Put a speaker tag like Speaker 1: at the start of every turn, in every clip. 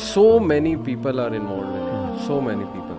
Speaker 1: so many people are involved in it, so many people,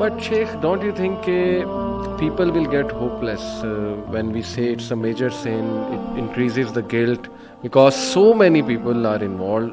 Speaker 1: But Sheikh, don't you think people will get hopeless when we say it's a major sin, it increases the guilt because so many people are involved?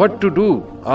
Speaker 1: what to do?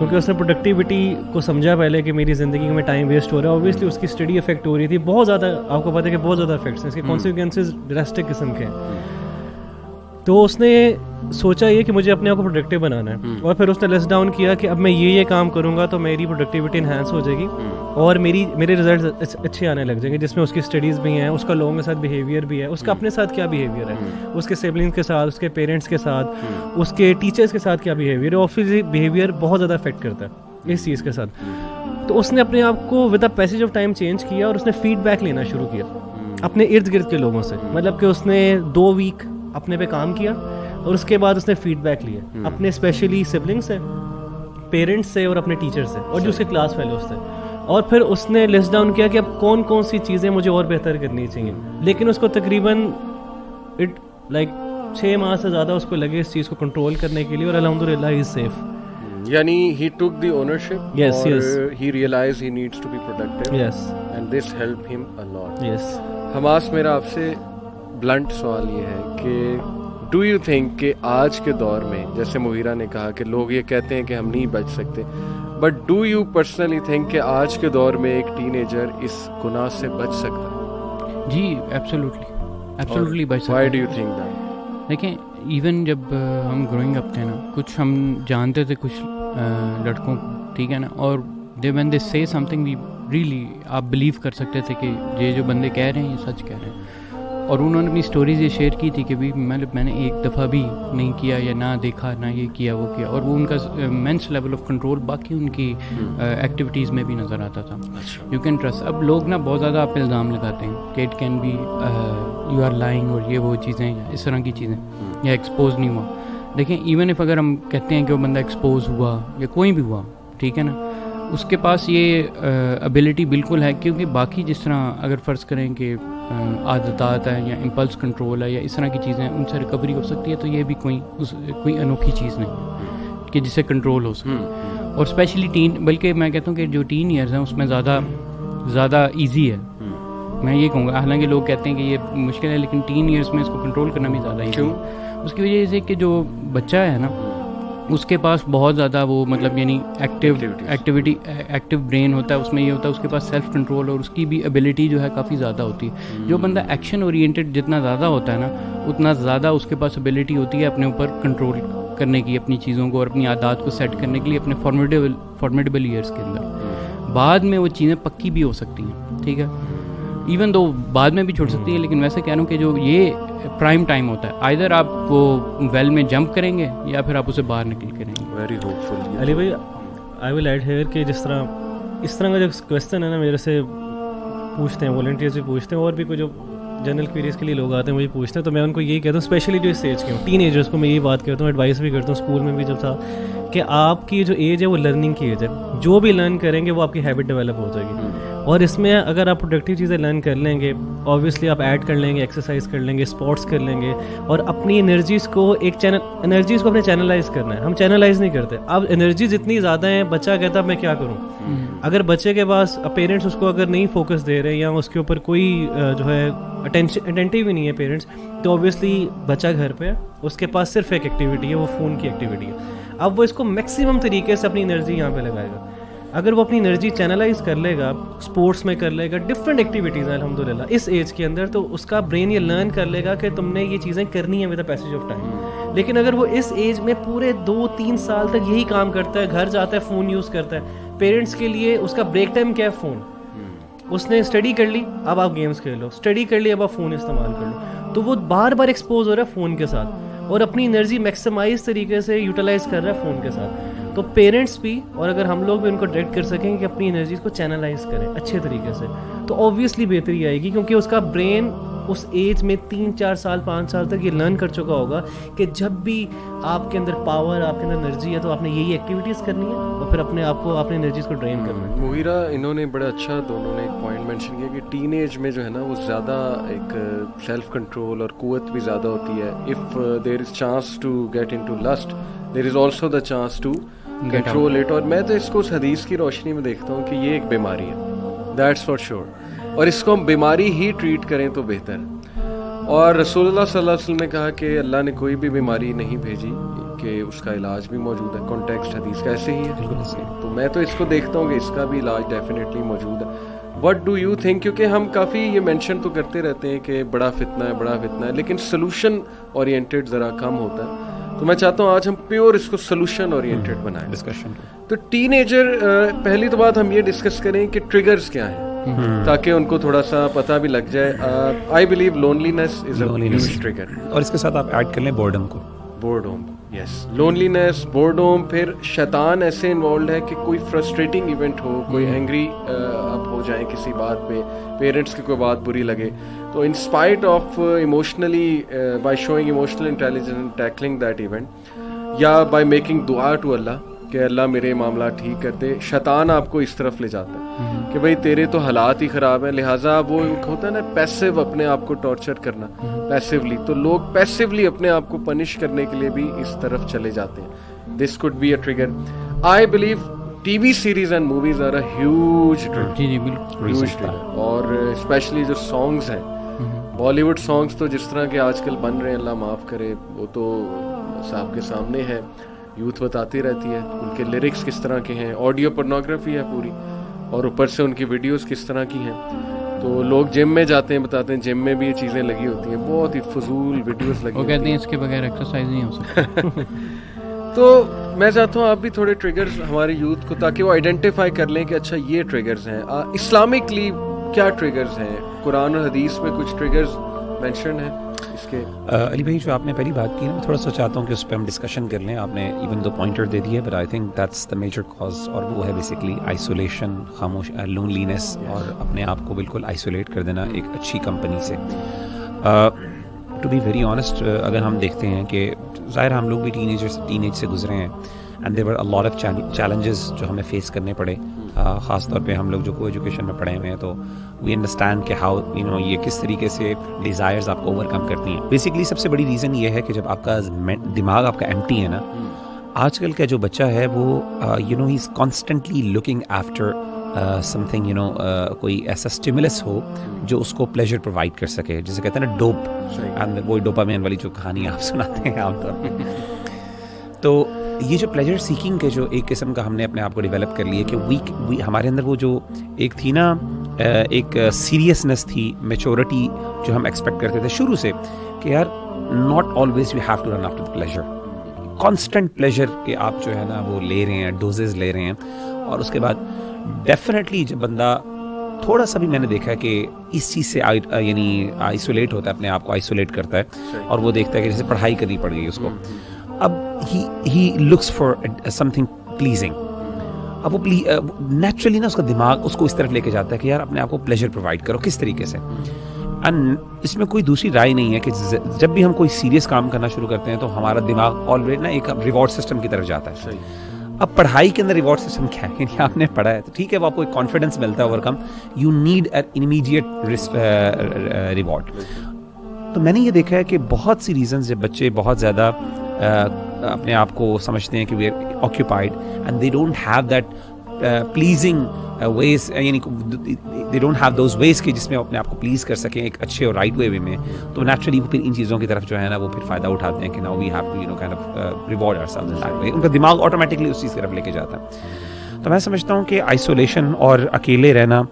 Speaker 2: کیونکہ اس نے productivity کو سمجھا پہلے کہ میری زندگی میں time waste ہو رہا ہے. اوبیسلی اس کی اسٹڈی افیکٹ ہو رہی تھی بہت زیادہ, آپ کو پتہ ہے کہ بہت زیادہ افیکٹس ہیں, اس کے کانسیکوینسز ڈراسٹک قسم کے ہیں. تو اس نے سوچا یہ کہ مجھے اپنے آپ کو پروڈکٹیو بنانا ہے, اور پھر اس نے لیس ڈاؤن کیا کہ اب میں یہ کام کروں گا تو میری پروڈکٹیوٹی انہینس ہو جائے گی اور میرے رزلٹس اچھے آنے لگ جائیں گے, جس میں اس کی اسٹڈیز بھی ہیں, اس کا لوگوں کے ساتھ بیہیویئر بھی ہے, اس کا اپنے ساتھ کیا بیہیویئر ہے, اس کے سبلنگس کے ساتھ, اس کے پیرنٹس کے ساتھ, اس کے ٹیچرس کے ساتھ کیا بیہیویئر ہے. آبویسلی بیہیویئر بہت زیادہ افیکٹ کرتا ہے اس چیز کے ساتھ. تو اس نے اپنے آپ کو with the passage of time change کیا اور اس نے فیڈ بیک لینا شروع کیا اپنے ارد گرد کے لوگوں سے. مطلب کہ اس نے 2 ویک اپنے پہ کام کیا اور اس کے بعد اس نے فیڈ بیک لیے اپنے اسپیشلی سبلنگ سے, پیرنٹس سے اور اپنے ٹیچر سے اور جو اس کے کلاس فیلوز تھے. اور پھر اس نے لسٹ ڈاؤن کیا کہ اب کون کون سی چیزیں مجھے اور بہتر کرنی چاہیے. لیکن اس کو تقریباً 6 ماہ سے زیادہ اس کو لگے اس چیز کو کنٹرول کرنے کے لیے, اور الحمدللہ ہی از سیف.
Speaker 1: یعنی he took the ownership.
Speaker 2: Yes, yes.
Speaker 1: He realized he needs to be productive.
Speaker 2: Yes.
Speaker 1: And this helped him a lot.
Speaker 2: Yes.
Speaker 1: Hamas, میرا آپ سے بلنٹ سوال یہ ہے کہ ڈو یو تھنک کہ آج کے دور میں, جیسے مغیرہ نے کہا کہ لوگ یہ کہتے ہیں کہ ہم نہیں بچ سکتے, but do you personally think کہ آج کے دور میں ایک ٹین ایجر اس گناہ سے بچ سکتا ہے؟
Speaker 3: جی ایبسولوٹلی بچ سکتا ہے.
Speaker 1: Why do you think that?
Speaker 3: دیکھیں, ایون جب ہم گروئنگ اپ تھے نا, کچھ ہم جانتے تھے کچھ لڑکوں, ٹھیک ہے نا, اور وین دے سے سم تھنگ وی ریئلی آپ بلیو کر سکتے تھے کہ یہ جو بندے کہہ رہے ہیں یہ سچ کہہ رہے ہیں. اور انہوں نے اپنی سٹوریز یہ شیئر کی تھی کہ بھی میں نے ایک دفعہ بھی نہیں کیا یا نہ دیکھا, نہ یہ کیا وہ کیا, اور وہ ان کا مینس لیول آف کنٹرول باقی ان کی ایکٹیویٹیز میں بھی نظر آتا تھا. You can trust. اب لوگ نا بہت زیادہ آپ پہ الزام لگاتے ہیں کہ it can be you are lying, اور یہ وہ چیزیں یا اس طرح کی چیزیں, یا ایکسپوز نہیں ہوا. دیکھیں, ایون اف اگر ہم کہتے ہیں کہ وہ بندہ ایکسپوز ہوا یا کوئی بھی ہوا, ٹھیک ہے نا, اس کے پاس یہ ابیلٹی بالکل ہے, کیونکہ باقی جس طرح اگر فرض کریں کہ عادتات ہیں یا امپلس کنٹرول ہے یا اس طرح کی چیزیں, ان سے ریکوری ہو سکتی ہے, تو یہ بھی کوئی انوکھی چیز نہیں ہے کہ جس سے کنٹرول ہو سکے. اور اسپیشلی بلکہ میں کہتا ہوں کہ جو ٹین ایئرز ہیں اس میں زیادہ ایزی ہے. میں یہ کہوں گا, حالانکہ لوگ کہتے ہیں کہ یہ مشکل ہے, لیکن ٹین ایئرز میں اس کو کنٹرول کرنا بھی زیادہ ایزی ہے. اس کی وجہ سے کہ جو بچہ ہے نا, اس کے پاس بہت زیادہ وہ مطلب یعنی ایکٹیو برین ہوتا ہے, اس میں یہ ہوتا ہے اس کے پاس سیلف کنٹرول, اور اس کی بھی ایبلٹی جو ہے کافی زیادہ ہوتی ہے. جو بندہ ایکشن اورینٹیڈ جتنا زیادہ ہوتا ہے نا, اتنا زیادہ اس کے پاس ایبلٹی ہوتی ہے اپنے اوپر کنٹرول کرنے کی, اپنی چیزوں کو اور اپنی عادات کو سیٹ کرنے کے لیے اپنے فارمیڈیبل ایئرس کے اندر. بعد میں وہ چیزیں پکی بھی ہو سکتی ہیں, ٹھیک ہے, ایون دو بعد میں بھی چھوڑ سکتی ہیں, لیکن ویسے کہہ رہا ہوں کہ جو یہ پرائم ٹائم ہوتا ہے, آئدر آپ وہ ویل میں جمپ کریں گے یا پھر آپ اسے باہر نکل کریں گے.
Speaker 1: ویری ہوپ فل.
Speaker 2: علی بھائی, آئی ول ایڈ ہیئر کہ جس طرح اس طرح کا جو کویشچن ہے نا میرے سے پوچھتے ہیں, والنٹیئرز بھی پوچھتے ہیں, اور بھی کوئی جو جنرل کویریز کے لیے لوگ آتے ہیں مجھے پوچھتے ہیں, تو میں ان کو یہی کہتا ہوں, اسپیشلی جو اس ایج کے ہوں, ٹین ایجرس کو میں یہی بات کرتا ہوں, ایڈوائس بھی کرتا ہوں. اسکول میں بھی جب تھا کہ آپ کی جو ایج ہے وہ لرننگ کی ایج ہے, جو بھی لرن کریں گے وہ آپ کی ہیبٹ ڈیولپ ہو جائے گی. اور اس میں اگر آپ پروڈکٹیو چیزیں لرن کر لیں گے, اوبیسلی آپ ایڈ کر لیں گے, ایکسرسائز کر لیں گے, اسپورٹس کر لیں گے, اور اپنی انرجیز کو انرجیز کو اپنے چینلائز کرنا ہے. ہم چینلائز نہیں کرتے. اب انرجی جتنی زیادہ ہیں, بچہ کہتا ہے میں کیا کروں. اگر بچے کے پاس پیرنٹس اس کو اگر نہیں فوکس دے رہے یا اس کے اوپر کوئی جو ہے اٹینٹیو ہی نہیں ہے پیرنٹس, تو اوبیسلی بچہ گھر پہ ہے, اس کے پاس صرف ایک ایکٹیویٹی ہے, وہ فون کی ایکٹیویٹی ہے. اب وہ اس کو میکسیمم طریقے سے اپنی انرجی یہاں پہ لگائے گا. اگر وہ اپنی انرجی چینلائز کر لے گا, اسپورٹس میں کر لے گا, ڈفرینٹ ایکٹیویٹیز ہیں الحمدللہ اس ایج کے اندر, تو اس کا برین یہ لرن کر لے گا کہ تم نے یہ چیزیں کرنی ہیں with the passage of time. لیکن اگر وہ اس ایج میں پورے 2-3 سال تک یہی کام کرتا ہے, گھر جاتا ہے فون یوز کرتا ہے, پیرنٹس کے لیے اس کا بریک ٹائم کیا ہے فون. اس نے اسٹڈی کر لی, اب آپ گیمس کھیل لو, اسٹڈی کر لی, اب آپ فون استعمال کر لو, تو وہ بار بار ایکسپوز ہو رہا ہے فون کے ساتھ, اور اپنی انرجی میکسیمائز طریقے سے یوٹیلائز کر رہا ہے فون کے ساتھ. تو پیرنٹس بھی, اور اگر ہم لوگ بھی ان کو ڈائریکٹ کر سکیں کہ اپنی انرجیز کو چینلائز کریں اچھے طریقے سے, تو اوبویسلی بہتری آئے گی, کیونکہ اس کا برین اس ایج میں 3-4 سال 5 سال تک یہ لرن کر چکا ہوگا کہ جب بھی آپ کے اندر پاور, آپ کے اندر انرجی ہے, تو آپ نے یہی ایکٹیویٹیز کرنی ہے, اور پھر اپنے آپ کو اپنی انرجیز کو ڈرین کرنا ہے.
Speaker 1: مغیرہ, انہوں نے بڑا اچھا دونوں نے ایک پوائنٹ مینشن کیا کہ ٹین ایج میں جو ہے نا وہ زیادہ ایک سیلف کنٹرول اور قوت بھی زیادہ ہوتی ہے. If there is chance to get into list, there is also the chance to control it. اور میں تو اس کو اس حدیث کی روشنی میں دیکھتا ہوں کہ یہ ایک بیماری ہے, دیٹس فار شیور, اور اس کو ہم بیماری ہی ٹریٹ کریں تو بہتر. اور رسول اللہ صلی اللہ علیہ وسلم نے کہا کہ اللہ نے کوئی بھی بیماری نہیں بھیجی کہ اس کا علاج بھی موجود ہے, کانٹیکسٹ حدیث کا ایسے ہی ہے. تو میں تو اس کو دیکھتا ہوں کہ اس کا بھی علاج ڈیفینیٹلی موجود ہے. وٹ ڈو یو تھنک, کیونکہ ہم کافی یہ مینشن تو کرتے رہتے ہیں کہ بڑا فتنہ ہے بڑا فتنہ ہے, لیکن سلوشن اورینٹیڈ ذرا کم ہوتا ہے. تو میں چاہتا ہوں آج ہم پیور اس کو سلوشن اورینٹیڈ بنائیں ڈسکشن. تو ٹین ایجر, پہلی تو بات ہم یہ ڈسکس کریں کہ ٹریگرز کیا ہیں تاکہ ان کو تھوڑا سا پتہ بھی لگ جائے. I believe loneliness is a huge trigger,
Speaker 4: اور اس کے ساتھ آپ ایڈ کر لیں بورڈم کو.
Speaker 1: بورڈوم, یس, لونلینس, بورڈوم. پھر شیطان ایسے انوالوڈ ہے کہ کوئی فرسٹریٹنگ ایونٹ ہو, کوئی اینگری آپ ہو جائیں کسی بات پہ, پیرنٹس کی کوئی بات بری لگے, تو in spite of emotionally by showing emotional intelligence tackling that event, یا بائی میکنگ دعا ٹو اللہ کہ اللہ میرے معاملات ٹھیک کر دے, شیطان آپ کو اس طرف لے جاتا ہے کہ بھائی تیرے تو حالات ہی خراب ہیں, لہٰذا وہ ہوتا ہے نا پیسیو, اپنے آپ کو ٹارچر کرنا پیسیولی. تو لوگ پیسیولی اپنے آپ کو پنش کرنے کے لیے بھی اس طرف چلے جاتے ہیں. This could be a trigger. I believe TV series and movies are a huge trigger, اور اسپیشلی جو سانگز ہیں بالی ووڈ سانگز, تو جس طرح کے آج کل بن رہے ہیں اللہ معاف کرے, وہ تو صاحب کے سامنے ہے, یوتھ بتاتی رہتی ہے ان کے لیرکس کس طرح کے ہیں, آڈیو پورنوگرافی ہے پوری, اور اوپر سے ان کی ویڈیوز کس طرح کی ہیں. تو لوگ جم میں جاتے ہیں, بتاتے ہیں جم میں بھی یہ چیزیں لگی ہوتی ہیں, بہت ہی فضول ویڈیوز لگی,
Speaker 3: وہ کہتے ہیں اس کے بغیر ایکسرسائز نہیں ہو سکتی.
Speaker 1: تو میں چاہتا ہوں آپ بھی تھوڑے ٹریگرز ہمارے یوتھ کو, تاکہ وہ آئیڈینٹیفائی کر لیں کہ اچھا یہ ٹریگرز ہیں. اسلامکلی کیا ٹریگرز ہیں, قرآن اور حدیث میں کچھ ٹریگرز مینشن ہیں اس کے.
Speaker 4: علی بھائی جو آپ نے پہلی بات کی نا, میں تھوڑا سا چاہتا ہوں کہ اس پہ ہم ڈسکشن کر لیں. آپ نے ایون دو پوائنٹر دے دیے, but I think that's the major cause, اور وہ ہے بیسکلی آئسولیشن, خاموش, لونلینس, اور اپنے آپ کو بالکل آئسولیٹ کر دینا ایک اچھی کمپنی سے. ٹو بی ویری آنیسٹ, اگر ہم دیکھتے ہیں کہ ظاہر ہم لوگ بھی ٹین ایج سے گزرے ہیں, and there were a lot of challenges جو ہمیں فیس کرنے پڑے, خاص طور پہ ہم لوگ جو کو ایجوکیشن میں پڑھے ہوئے ہیں, تو وی انڈرسٹینڈ کہ ہاؤ یہ کس طریقے سے ڈیزائرز آپ کو اوور کم کرتی ہیں. بیسکلی سب سے بڑی ریزن یہ ہے کہ جب آپ کا دماغ آپ کا ایمٹی ہے نا, آج کل کا جو بچہ ہے وہ ہی is constantly looking after something, کوئی ایسا اسٹیمولس ہو جو اس کو پلیجر پرووائڈ کر سکے, جسے کہتے ہیں نا ڈوپ, اینڈ وہی ڈوپامین والی جو کہانی آپ سناتے ہیں عام طور پہ. تو یہ جو پلیجر سیکنگ کے جو ایک قسم کا ہم نے اپنے آپ کو ڈیولپ کر لیا کہ ہمارے اندر وہ جو ایک تھی نا, ایک سیریسنس تھی, میچورٹی جو ہم ایکسپیکٹ کرتے تھے شروع سے, کہ یار not always we have to run after pleasure, constant pleasure کہ آپ جو ہے نا وہ لے رہے ہیں, ڈوزز لے رہے ہیں. اور اس کے بعد ڈیفینیٹلی جب بندہ تھوڑا سا بھی, میں نے دیکھا کہ اس چیز سے یعنی آئسولیٹ ہوتا ہے, اپنے آپ کو آئسولیٹ کرتا ہے, اور وہ دیکھتا ہے کہ جیسے پڑھائی کرنی پڑ گئی اس کو, اب he looks for some thing pleasing. اب وہ نیچرلی نا اس کا دماغ اس کو اس طرف لے کے جاتا ہے کہ یار اپنے آپ کو پلیجر پرووائڈ کرو کس طریقے سے. اینڈ اس میں کوئی دوسری رائے نہیں ہے کہ جب بھی ہم کوئی سیریس کام کرنا شروع کرتے ہیں تو ہمارا دماغ آلریڈی نا ایک ریوارڈ سسٹم کی طرف جاتا ہے. اب پڑھائی کے اندر ریوارڈ سسٹم کیا ہے, یعنی آپ نے پڑھا ہے تو ٹھیک ہے, وہ آپ کو ایک کانفیڈنس ملتا ہے over come, you need an immediate reward. تو میں نے یہ دیکھا ہے کہ بہت سی ریزنز جب بچے بہت زیادہ اپنے آپ کو سمجھتے ہیں کہ we are occupied and they don't have that pleasing ways, یعنی they don't have those ways کہ جس میں اپنے آپ کو پلیز کر سکیں ایک اچھے اور رائٹ وے میں, تو نیچرلی وہ پھر ان چیزوں کی طرف جو ہے نا وہ پھر فائدہ اٹھاتے ہیں کہ now we have to kind of reward ourselves in that way. ان کا دماغ آٹومیٹکلی اس چیز کی طرف لے کے جاتا ہے. تو میں سمجھتا ہوں کہ آئسولیشن اور اکیلے رہنا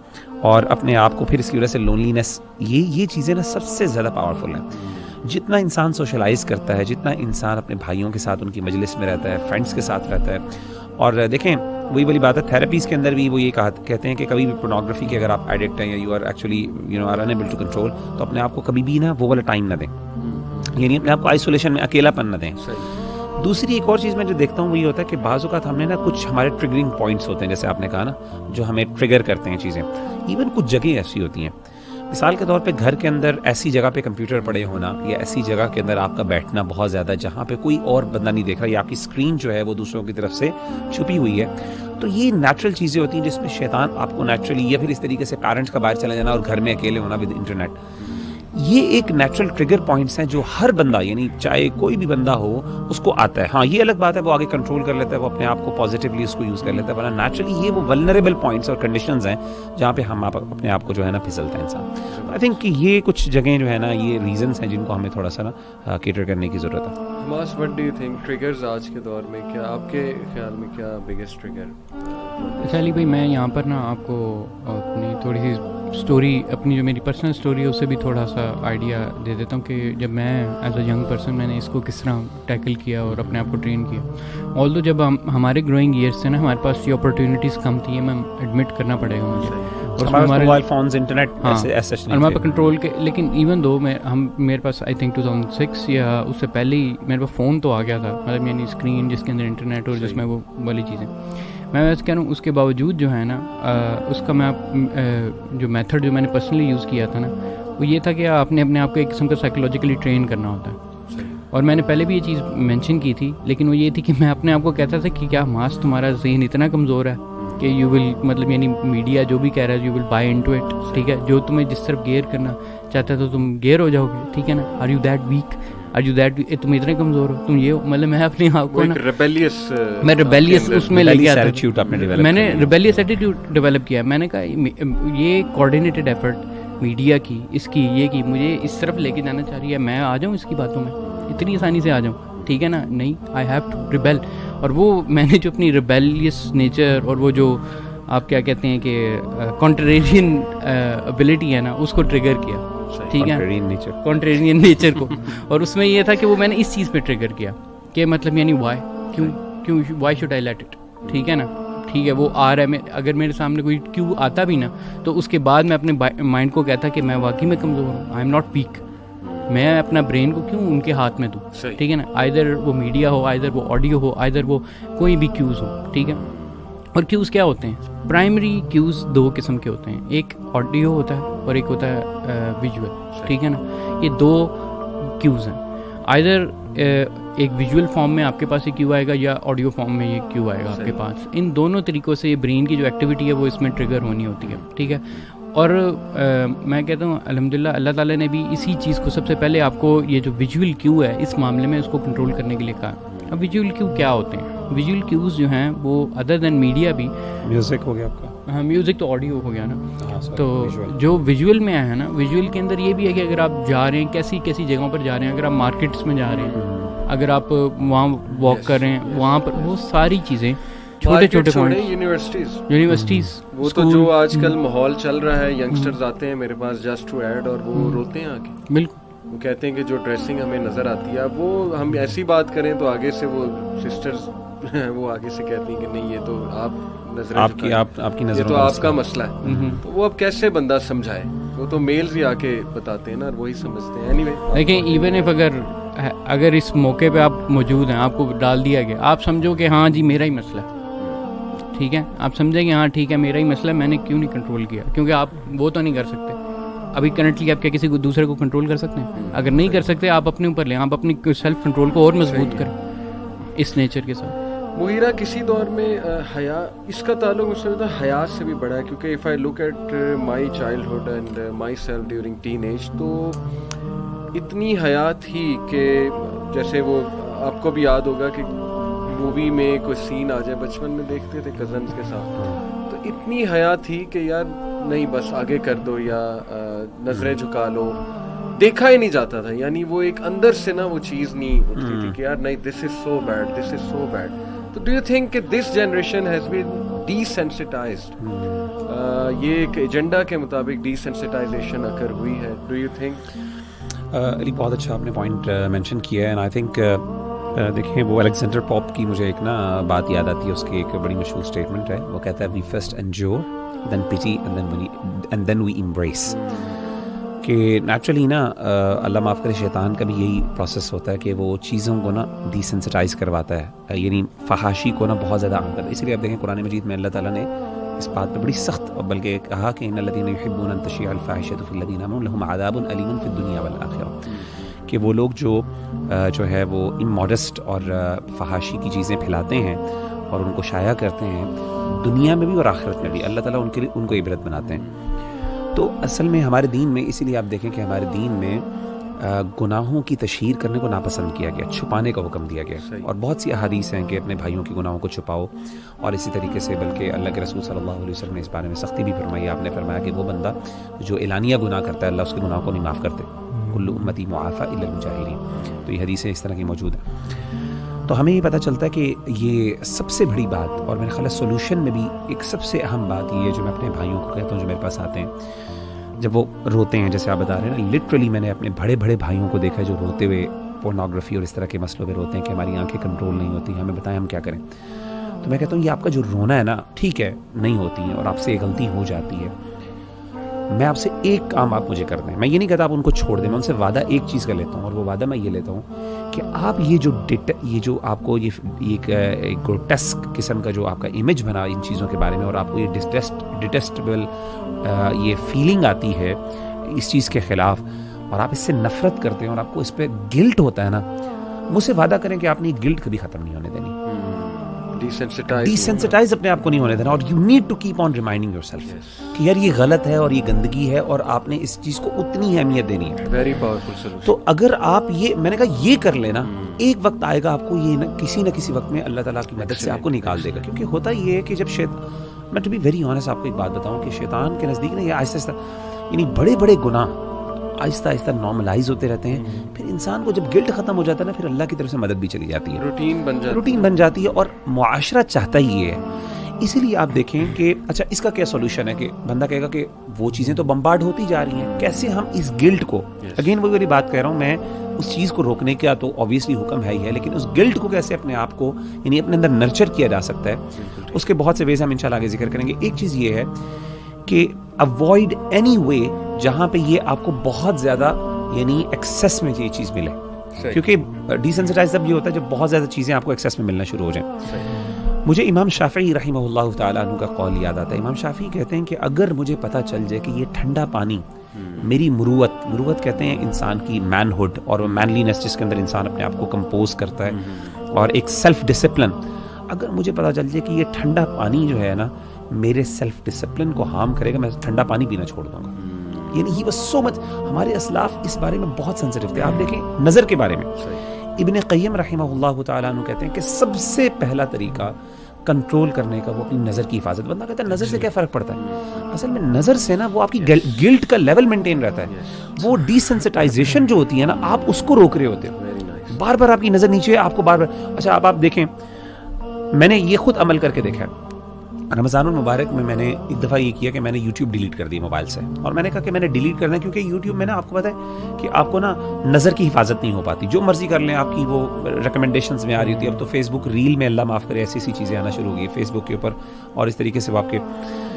Speaker 4: اور اپنے آپ کو پھر اس کی وجہ سے لونلینس, یہ چیزیں نا سب سے زیادہ پاورفل ہیں. جتنا انسان سوشلائز کرتا ہے, جتنا انسان اپنے بھائیوں کے ساتھ ان کی مجلس میں رہتا ہے, فرینڈس کے ساتھ رہتا ہے, اور دیکھیں وہی والی بات ہے, تھراپیز کے اندر بھی وہ یہ کہتے ہیں کہ کبھی بھی پورنوگرافی کے اگر آپ ایڈکٹ ہیں یا you are actually are unable to control, تو اپنے آپ کو کبھی بھی نا وہ والا ٹائم نہ دیں, یعنی اپنے آپ کو آئسولیشن میں اکیلا پن نہ دیں. دوسری ایک اور چیز میں جو دیکھتا ہوں وہ یہ ہوتا ہے کہ بعض اوقات ہم نے نا کچھ ہمارے ٹریگرنگ پوائنٹس ہوتے ہیں, جیسے آپ نے کہا نا, جو ہمیں ٹریگر کرتے ہیں چیزیں. ایون کچھ جگہیں ایسی ہوتی ہیں, مثال کے طور پہ گھر کے اندر ایسی جگہ پہ کمپیوٹر پڑے ہونا, یا ایسی جگہ کے اندر آپ کا بیٹھنا بہت زیادہ جہاں پہ کوئی اور بندہ نہیں دیکھ رہا, یا آپ کی اسکرین جو ہے وہ دوسروں کی طرف سے چھپی ہوئی ہے. تو یہ نیچرل چیزیں ہوتی ہیں جس میں شیطان آپ کو نیچرلی, یا پھر اس طریقے سے پیرنٹس کا باہر چلا جانا اور گھر میں اکیلے ہونا ود انٹرنیٹ, یہ ایک نیچرل ٹریگر پوائنٹس ہیں جو ہر بندہ, یعنی چاہے کوئی بھی بندہ ہو, اس کو آتا ہے. ہاں یہ الگ بات ہے وہ آگے کنٹرول کر لیتا ہے, وہ اپنے آپ کو پازیٹیولی اس کو یوز کر لیتا ہے, ورنہ نیچرلی یہ وہ ولنریبل پوائنٹس اور کنڈیشنز ہیں جہاں پہ ہم اپنے آپ کو جو ہے نا پھسلتا ہے انسان. آئی تھنک کہ یہ کچھ جگہیں جو ہے نا یہ ریزنس ہیں جن کو ہمیں تھوڑا سا نا کیٹر کرنے کی ضرورت ہے.
Speaker 1: ماس what do you think triggers آج کے دور میں, کیا آپ کے خیال میں کیا بگیسٹ ٹریگر؟
Speaker 3: اچھا علی بھائی, میں یہاں پر نا آپ کو اپنی تھوڑی سی اسٹوری, اپنی جو میری پرسنل اسٹوری ہے اس سے بھی تھوڑا سا آئیڈیا دے دیتا ہوں کہ جب میں ایز اے ینگ پرسن میں نے اس کو کس طرح ٹیکل کیا اور اپنے آپ کو ٹرین کیا. آلدو جب ہمارے گروئنگ ایئرس سے نا ہمارے پاس یہ اپرچونیٹیز کم تھی, میں ایڈمٹ کرنا پڑے گا مجھے, اور ہمارے موبائل فونز انٹرنیٹ اور ہمارے پاس کنٹرول کے, لیکن ایون دو میرے پاس آئی تھنک 2006 یا اس سے پہلے ہی میرے پاس فون تو آ گیا تھا, مطلب یعنی اسکرین جس کے اندر انٹرنیٹ اور جس میں وہ والی چیزیں. میں ویسے کہہ رہا ہوں اس کے باوجود جو ہے نا اس کا میں جو میتھڈ جو میں نے پرسنلی یوز کیا تھا نا وہ یہ تھا کہ آپ نے اپنے آپ کو ایک قسم کا سائیکولوجیکلی ٹرین کرنا ہوتا ہے. اور میں نے پہلے بھی یہ چیز مینشن کی تھی, لیکن وہ یہ تھی کہ میں اپنے آپ کو کہتا تھا کہ کیا ماس تمہارا ذہن اتنا کمزور ہے کہ یو ول, مطلب یعنی میڈیا جو بھی کہہ رہا ہے you will buy into it, ٹھیک ہے, جو تمہیں جس طرف گیئر کرنا چاہتا ہے تو تم گیئر ہو جاؤ گے, ٹھیک ہے نا. Are you that weak, are you that, تم اتنے کمزور ہو, تم یہ ہو, مطلب میں اپنے آپ کو نا میں ریبیلیس اس میں لگ گیا تھا. میں نے ریبیلیس ایٹیٹیوڈ ڈیولپ کیا. میں نے کہا یہ کوآرڈینیٹڈ ایفرٹ میڈیا کی, اس کی, یہ کی مجھے اس طرف لے کے جانا چاہ رہی ہے, میں آ جاؤں اس کی باتوں میں اتنی آسانی سے آ جاؤں, ٹھیک ہے نا. نہیں, آئی ہیو ٹو ریبیل. اور وہ میں نے جو اپنی ریبیلیس نیچر اور وہ جو آپ کیا کہتے ہیں کہ کانٹریرین ابیلٹی ہے نا اس کو ٹریگر کیا, ٹھیک ہے, کانٹریرین نیچر کو. اور اس میں یہ تھا کہ وہ میں نے اس چیز پہ ٹریگر کیا کہ مطلب یعنی why should I let it, ٹھیک ہے نا. ٹھیک ہے, وہ آ رہا ہے, اگر میرے سامنے کوئی کیوں آتا بھی نا تو اس کے بعد میں اپنے مائنڈ کو کہتا کہ میں واقعی میں کمزور ہوں, آئی ایم ناٹ ویک, میں اپنا برین کو کیوں ان کے ہاتھ میں دوں, ٹھیک ہے نا. آئدر وہ میڈیا ہو, آئدر وہ آڈیو ہو, آئدر وہ کوئی بھی کیوز ہو, ٹھیک ہے. اور کیوز کیا ہوتے ہیں؟ پرائمری کیوز دو قسم کے ہوتے ہیں, ایک آڈیو ہوتا ہے اور ایک ہوتا ہے ویژول, ٹھیک ہے نا. یہ دو کیوز ہیں, آئدر ایک ویژول فارم میں آپ کے پاس یہ کیو آئے گا یا آڈیو فارم میں یہ کیو آئے گا آپ کے پاس. ان دونوں طریقوں سے یہ برین کی جو ایکٹیویٹی ہے وہ اس میں ٹریگر ہونی ہوتی ہے, ٹھیک ہے. اور میں کہتا ہوں الحمدللہ اللہ تعالیٰ نے بھی اسی چیز کو سب سے پہلے آپ کو یہ جو ویژول کیو ہے اس معاملے میں اس کو کنٹرول کرنے کے لیے کہا. اب ویژول کیو کیا ہوتے ہیں؟ ویژول کیوز جو ہیں وہ ادر دین میڈیا بھی,
Speaker 4: میوزک ہو گیا آپ کا,
Speaker 3: ہاں میوزک تو آڈیو ہو گیا نا, تو جو ویژول میں ہے نا, ویژول کے اندر یہ بھی ہے کہ اگر آپ جا رہے ہیں کیسی کیسی جگہوں پر جا رہے ہیں, اگر آپ مارکیٹس میں جا رہے ہیں, اگر آپ وہاں واک کر رہے ہیں, وہاں پر وہ ساری چیزیں چھوٹے چھوٹے یونیورسٹیز,
Speaker 1: وہ تو جو آج کل ماحول چل رہا ہے, ینگسٹرز آتے ہیں میرے پاس جسٹ ٹو ایڈ اور وہ روتے ہیں آگے.
Speaker 3: بالکل,
Speaker 1: وہ کہتے ہیں کہ جو ڈریسنگ ہمیں نظر آتی ہے, وہ ہم ایسی بات کریں تو آگے سے وہ سسٹرز وہ آگے سے کہتی ہیں کہ نہیں یہ تو آپ نظر تو آپ کا مسئلہ ہے. تو وہ اب کیسے بندہ سمجھائے, وہ تو میلز ہی آ کے بتاتے ہیں نا, وہی سمجھتے ہیں. اینی وے
Speaker 3: دیکھیں, ایون اف اگر اس موقع پہ آپ موجود ہیں, آپ کو ڈال دیا گیا, آپ سمجھو کہ ہاں جی میرا ہی مسئلہ ہے, ٹھیک ہے, آپ سمجھیں کہ ہاں ٹھیک ہے میرا ہی مسئلہ ہے, میں نے کیوں نہیں کنٹرول کیا, کیونکہ آپ وہ تو نہیں کر سکتے ابھی کرنٹلی. آپ کیا کسی کو دوسرے کو کنٹرول کر سکتے ہیں؟ اگر نہیں کر سکتے آپ اپنے اوپر لیں, آپ اپنی سیلف کنٹرول کو اور مضبوط کریں اس نیچر کے ساتھ.
Speaker 1: مغیرہ کسی دور میں حیا, اس کا تعلق مجھ سے حیا سے بھی بڑا ہے, کیونکہ if I look at my childhood and myself during teenage, تو اتنی حیا تھی کہ جیسے وہ آپ کو بھی یاد ہوگا کہ مووی میں کوئی سین آ جائے, بچپن میں دیکھتے تھے کزنس کے ساتھ, تو اتنی حیا تھی کہ یار نہیں بس آگے کر دو یا نظریں جھکا لو, دیکھا ہی نہیں جاتا تھا. یعنی وہ ایک اندر سے نا وہ چیز نہیں اٹھتی تھی کہ یار نہیں دس از سو بیڈ, دس از سو بیڈ. تو ڈو یو تھنک کہ this generation has been D sensitised, یہ ایک ایجنڈا کے مطابق ڈی سینسٹائزیشن اکر ہوئی ہے, ڈو یو تھنک؟
Speaker 4: علی بہت اچھا آپ نے پوائنٹ مینشن کیا ہے, اینڈ آئی تھنک دیکھیں وہ الیگزینڈر پوپ کی مجھے ایک نا بات یاد آتی ہے, اس کی ایک بڑی مشہور اسٹیٹمنٹ ہے, وہ کہتا ہے وی فرسٹ انجور دین پٹی اینڈ دین وی امبریس. کہ نیچرلی نا اللہ معاف کرے شیطان کا بھی یہی پروسیس ہوتا ہے کہ وہ چیزوں کو نا ڈی سینسٹائز کرواتا ہے, یعنی فحاشی کو نا بہت زیادہ عام کرتا ہے. اس لیے آپ دیکھیں قرآن مجید میں اللہ تعالیٰ نے اس بات پہ بڑی سخت بلکہ کہا کہ ان الذین یحبون ان تشیع الفاحشۃ فی الذین آمنوا لہم عذاب علیم فی الدنیا والآخرہ, کہ وہ لوگ جو ہے وہ اموڈسٹ اور فحاشی کی چیزیں پھیلاتے ہیں اور ان کو شائع کرتے ہیں, دنیا میں بھی اور آخرت میں بھی اللہ تعالیٰ ان کو عبرت بناتے ہیں. تو اصل میں ہمارے دین میں اسی لیے آپ دیکھیں کہ ہمارے دین میں گناہوں کی تشہیر کرنے کو ناپسند کیا گیا, چھپانے کا حکم دیا گیا. اور بہت سی احادیث ہیں کہ اپنے بھائیوں کی گناہوں کو چھپاؤ, اور اسی طریقے سے بلکہ اللہ کے رسول صلی اللہ علیہ وسلم نے اس بارے میں سختی بھی فرمائی. آپ نے فرمایا کہ وہ بندہ جو اعلانیہ گناہ کرتا ہے اللہ اس کے گناہوں کو نہیں معاف کرتے, کل امتی معافی الا المجاہرین. تو یہ حدیثیں اس طرح کی موجود ہیں. تو ہمیں یہ پتہ چلتا ہے کہ یہ سب سے بڑی بات, اور میرے خیال ہے سولوشن میں بھی ایک سب سے اہم بات یہ ہے جو میں اپنے بھائیوں کو کہتا ہوں جو میرے پاس آتے ہیں جب وہ روتے ہیں, جیسے آپ بتا رہے ہیں نا, لٹرلی میں نے اپنے بڑے بڑے بھائیوں کو دیکھا جو روتے ہوئے پورنوگرافی اور اس طرح کے مسئلوں پہ روتے ہیں کہ ہماری آنکھیں کنٹرول نہیں ہوتی, ہمیں بتائیں ہم کیا کریں. تو میں کہتا ہوں یہ آپ کا جو رونا ہے نا, ٹھیک ہے نہیں ہوتی ہے اور آپ سے غلطی ہو جاتی ہے, میں آپ سے ایک کام آپ مجھے کر دیں. میں یہ نہیں کہتا آپ ان کو چھوڑ دیں, میں ان سے وعدہ ایک چیز کا لیتا ہوں, اور وہ وعدہ میں یہ لیتا ہوں کہ آپ یہ جو آپ کو یہ گروٹیسک قسم کا جو آپ کا امیج بنا ان چیزوں کے بارے میں, اور آپ کو یہ ڈیٹیسٹیبل یہ فیلنگ آتی ہے اس چیز کے خلاف, اور آپ اس سے نفرت کرتے ہیں اور آپ کو اس پہ گلٹ ہوتا ہے نا, مجھ سے وعدہ کریں کہ آپ نے یہ گلٹ کبھی ختم نہیں ہونے دینی, ڈیسینسٹائز اپنے آپ کو نہیں ہونے دینا. اور you need to keep on reminding yourself کہ یار یہ غلط ہے اور یہ گندگی ہے, اور آپ نے اس چیز کو اتنی اہمیت دینی ہے.
Speaker 1: Very powerful solution.
Speaker 4: تو اگر آپ یہ, میں نے کہا یہ کر لینا, ایک وقت آئے گا آپ کو یہ نہ کسی وقت میں اللہ تعالیٰ کی مدد سے آپ کو نکال دے گا. کیونکہ ہوتا یہ ہے کہ جب میں ٹو بی ویری آنیسٹ آپ کو ایک بات بتاؤں کہ شیطان کے نزدیک نا یہ آہستہ آہستہ یعنی بڑے بڑے گناہ آہستہ آہستہ نارملائز ہوتے رہتے ہیں. پھر انسان کو جب گلٹ ختم ہو جاتا ہے نا, پھر اللہ کی طرف سے مدد بھی چلی جاتی ہے, روٹین بن جاتی ہے, اور معاشرہ چاہتا ہی یہ ہے. اسی لیے آپ دیکھیں کہ اچھا اس کا کیا سولوشن ہے کہ بندہ کہے گا کہ وہ چیزیں تو بمبارڈ ہوتی جا رہی ہیں, کیسے ہم اس گلٹ کو, اگین وہی بات کہہ رہا ہوں میں, اس چیز کو روکنے کا تو obviously حکم ہے ہی ہے, لیکن اس گلٹ کو کیسے اپنے آپ کو یعنی اپنے اندر نرچر کیا جا سکتا ہے, اس کے بہت سے ویز ہم انشاءاللہ آگے ذکر کریں گے. ایک چیز یہ ہے کہ اوائڈ اینی وے جہاں پہ یہ آپ کو بہت زیادہ یعنی ایکسیس میں یہ چیز ملے, کیونکہ ڈیسینسٹائز تب یہ ہوتا ہے جب بہت زیادہ چیزیں آپ کو ایکسیس میں ملنا شروع ہو جائیں. مجھے امام شافعی رحمہ اللہ تعالیٰ عنہ کا قول یاد آتا ہے. امام شافعی کہتے ہیں کہ اگر مجھے پتہ چل جائے کہ یہ ٹھنڈا پانی میری مروت کہتے ہیں انسان کی مین ہوڈ اور مینلینس جس کے اندر انسان اپنے آپ کو کمپوز کرتا ہے, اور ایک سیلف ڈسپلن, اگر مجھے پتہ چل جائے کہ یہ ٹھنڈا پانی جو ہے نا میرے سیلف ڈسپلن کو ہارم کرے گا, میں ٹھنڈا پانی پینا چھوڑ دوں گا. یعنی ہی بس سو مچ, ہمارے اسلاف اس بارے میں بہت سینسٹیو تھے. آپ دیکھیں نظر کے بارے میں ابن قیم رحمہ اللہ تعالیٰ عنہ کہتے ہیں کہ سب سے پہلا طریقہ کنٹرول کرنے کا وہ اپنی نظر کی حفاظت. بندہ کہتا ہے نظر سے کیا فرق پڑتا ہے, اصل میں نظر سے نا وہ آپ کی گلٹ کا لیول مینٹین رہتا ہے, وہ ڈیسینسٹائزیشن جو ہوتی ہے نا آپ اس کو روک رہے ہوتے ہو, بار بار آپ کی نظر نیچے ہے, آپ کو بار بار. اچھا آپ دیکھیں, میں نے یہ خود عمل کر کے دیکھا ہے. رمضان المبارک میں نے ایک دفعہ یہ کیا کہ میں نے یوٹیوب ڈیلیٹ کر دی موبائل سے, اور میں نے کہا کہ میں نے ڈیلیٹ کرنا ہے کیونکہ یوٹیوب میں نا آپ کو پتہ ہے کہ آپ کو نا نظر کی حفاظت نہیں ہو پاتی, جو مرضی کر لیں آپ کی وہ ریکمنڈیشنز میں آ رہی ہوتی ہے. اب تو فیس بک ریل میں اللہ معاف کرے ایسی چیزیں آنا شروع ہو گئی فیس بک کے اوپر, اور اس طریقے سے وہ آپ کے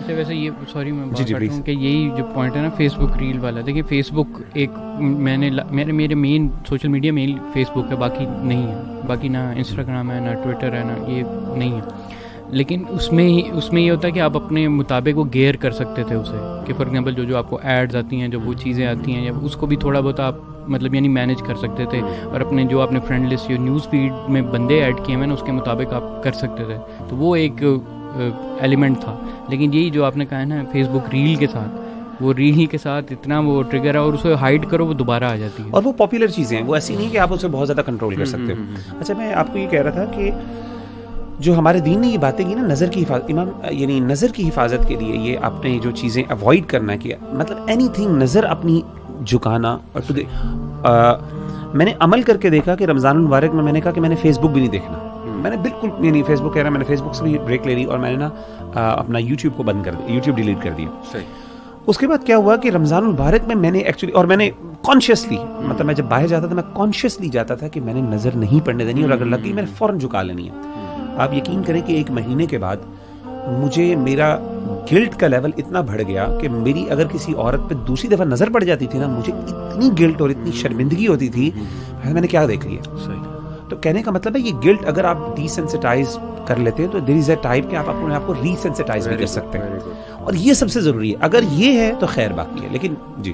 Speaker 3: ویسے یہ سوری میں بات کرتا ہوں کہ یہی جو پوائنٹ ہے نا فیس بک ریل والا, دیکھیے فیس بک ایک میرے مین سوشل میڈیا میں فیس بک ہے, باقی نہیں ہے, باقی نہ انسٹاگرام ہے نہ ٹویٹر ہے نہ یہ نہیں ہے. لیکن اس میں یہ ہوتا ہے کہ آپ اپنے مطابق وہ گیئر کر سکتے تھے اسے, کہ فار ایگزامپل جو آپ کو ایڈز آتی ہیں, جو وہ چیزیں آتی ہیں, یا اس کو بھی تھوڑا بہت آپ مطلب یعنی مینیج کر سکتے تھے, اور اپنے جو آپ نے فرینڈ لسٹ یا نیوز فیڈ میں بندے ایڈ کیے ہوئے نا اس کے مطابق آپ کر سکتے تھے. تو وہ ایک ایلیمنٹ تھا. لیکن یہی جو آپ نے کہا ہے نا فیس بک ریل کے ساتھ, وہ ریل کے ساتھ اتنا وہ ٹریگر ہے, اور اسے ہائڈ کرو وہ دوبارہ آ جاتی ہے,
Speaker 4: اور وہ پاپولر چیزیں ہیں, وہ ایسی نہیں کہ آپ اسے بہت زیادہ کنٹرول کر سکتے ہو. اچھا میں آپ کو یہ کہہ رہا تھا کہ جو ہمارے دین نے یہ باتیں کی نا نظر کی حفاظت, یعنی نظر کی حفاظت کے لیے یہ آپ نے جو چیزیں اوائڈ کرنا کیا, مطلب اینی تھنگ نظر اپنی جھکانا. اور میں نے عمل کر کے دیکھا کہ رمضان المبارک میں نے کہا کہ میں نے فیس بک بھی نہیں دیکھنا, میں نے بالکل یعنی فیس بک کہہ رہا, میں نے فیس بک سے بھی بریک لے لی, اور میں نے نا اپنا یوٹیوب کو بند کر دیا, یوٹیوب ڈیلیٹ کر دیا. اس کے بعد کیا ہوا کہ رمضان المبارک میں نے ایکچولی, اور میں نے کانشیسلی, مطلب میں جب باہر جاتا تھا میں کانشیسلی جاتا تھا کہ میں نے نظر نہیں پڑنے دینی, اور اگر لگ گئی میں نے فوراً جھکا لینی ہے. آپ یقین کریں کہ 1 مہینے کے بعد مجھے میرا گلٹ کا لیول اتنا بڑھ گیا کہ میری اگر کسی عورت پہ دوسری دفعہ نظر پڑ جاتی تھی نا, مجھے اتنی گلٹ اور اتنی شرمندگی ہوتی تھی, میں نے کیا دیکھ لیا. تو کہنے کا مطلب ہے یہ گلٹ اگر آپ ڈیسینسٹائز کر لیتے ہیں تو دیر از اے ٹائپ کہ آپ اپنے آپ کو ریسینسٹائز بھی کر سکتے ہیں, اور یہ سب سے ضروری ہے. اگر یہ ہے تو خیر باقی ہے. لیکن جی